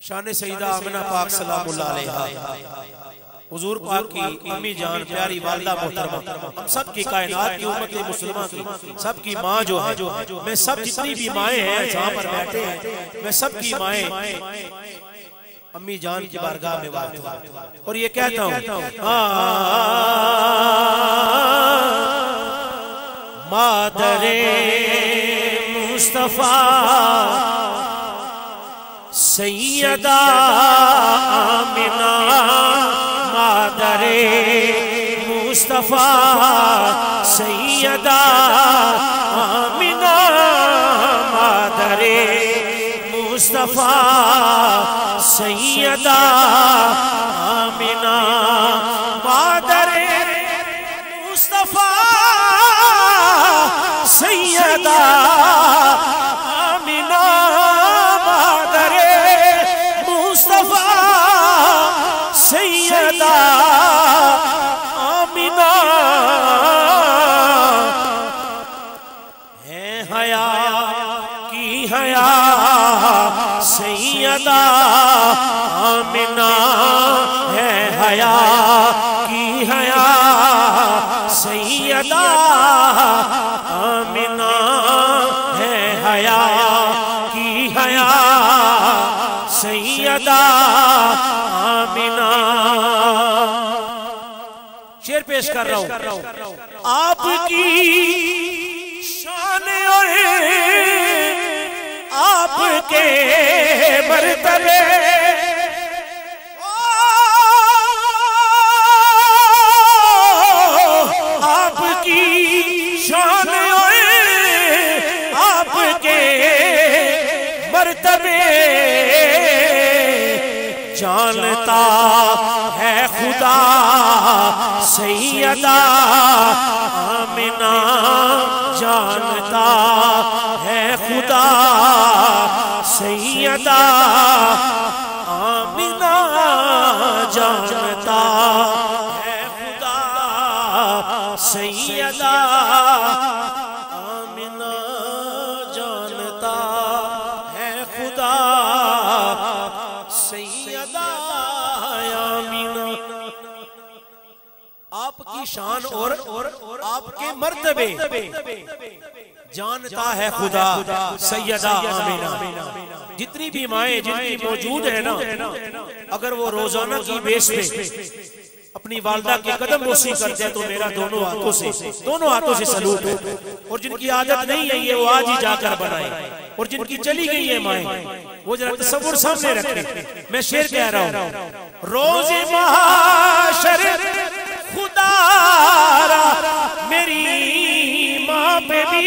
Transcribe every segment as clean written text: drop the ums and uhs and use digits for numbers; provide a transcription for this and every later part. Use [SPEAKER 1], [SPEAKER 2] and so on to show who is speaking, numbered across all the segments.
[SPEAKER 1] شان سیدہ آمنہ پاک سلام اللہ علیہا، حضور پاک کی امی جان پیاری والدہ محترمہ، ہم سب کی کائنات کی امت مسلمہ کی سب کی ماں جو ہے، میں سب جتنی بھی مائیں ہیں جہاں پر بیٹھے ہیں، میں سب کی مائیں امی جان کی بارگاہ میں واقع ہوں اور یہ کہتا ہوں مادر مصطفیٰ سیدہ آمنہ، مادر مصطفیٰ سیدہ آمنہ، مادر مصطفیٰ سیدہ آمنہ، مادر مصطفیٰ سیدہ آمنہ، مادر مصطفیٰ سیدہ آمنہ، ہے حیا کی حیا سیدہ آمنہ، ہے حیا کی حیا سیدہ آمنہ، ہے حیا کی حیا سیدہ آمنہ۔ شعر پیش کر رہا ہوں، آپ کی شان اور آپ کے مرتبے، آپ کی شان اور آپ کے مرتبے جانتا ہے خدا سیدہ آمنہ، جانتا ہے خدا سیدہ آمنہ، جانتا ہے خدا سیدہ آمنہ، جانتا ہے خدا سیدہ آمنہ۔ آپ کی شان اور آپ کے مرتبے جانتا ہے خدا سیدہ آمنہ۔ جتنی بھی مائیں جن کی موجود ہیں نا، اگر وہ روزانہ کی بیس پہ اپنی والدہ کے قدم بوسی کرتے ہیں تو میرا دونوں ہاتھوں سے سلوٹ ہے، اور جن کی عادت نہیں ہے یہ وہ آج ہی جا کر بنائیں، اور جن کی چلی گئی ہے مائیں وہ ذرا تصور سامنے رکھیں۔ میں شعر کہہ رہا ہوں، روز محشر خدا را میری ماں پہ بھی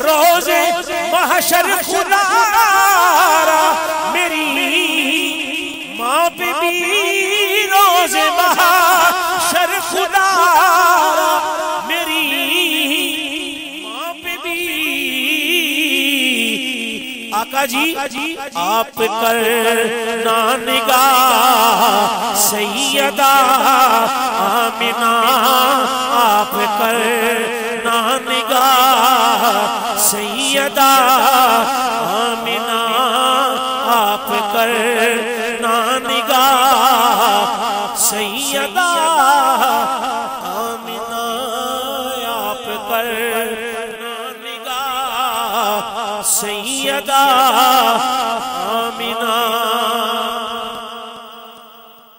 [SPEAKER 1] روز محشر خدا را میری ماں پہ بھی، روز محشر خدا را میری ماں پہ بھی، آقا جی آپ کرنا نگاہ سیدہ آمنہ، آپ کرنا نگاہ سیدہ آمنہ، آپ کرنا نگاہ سیدہ آمنہ، آپ کرنا نگاہ سیدہ آمنہ۔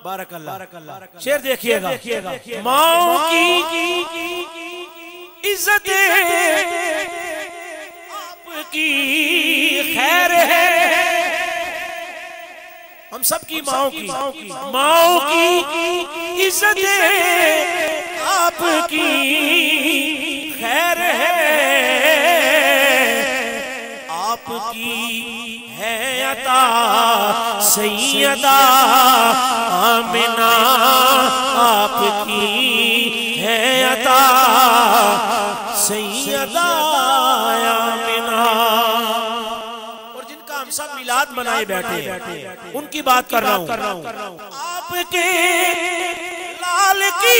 [SPEAKER 1] بارک اللہ۔ شعر دیکھئے گا، ماں کی عزت آپ کی خیر ہے، ہم سب کی ماں کی عزت آپ کی خیر ہے، آپ کی ہے عطا سیدہ آمنہ، آپ کی ہے عطا سیدہ آمنہ۔ اور جن کا ہم سب میلاد منائے بیٹھے ہیں ان کی بات کر رہا ہوں، آپ کے لال کی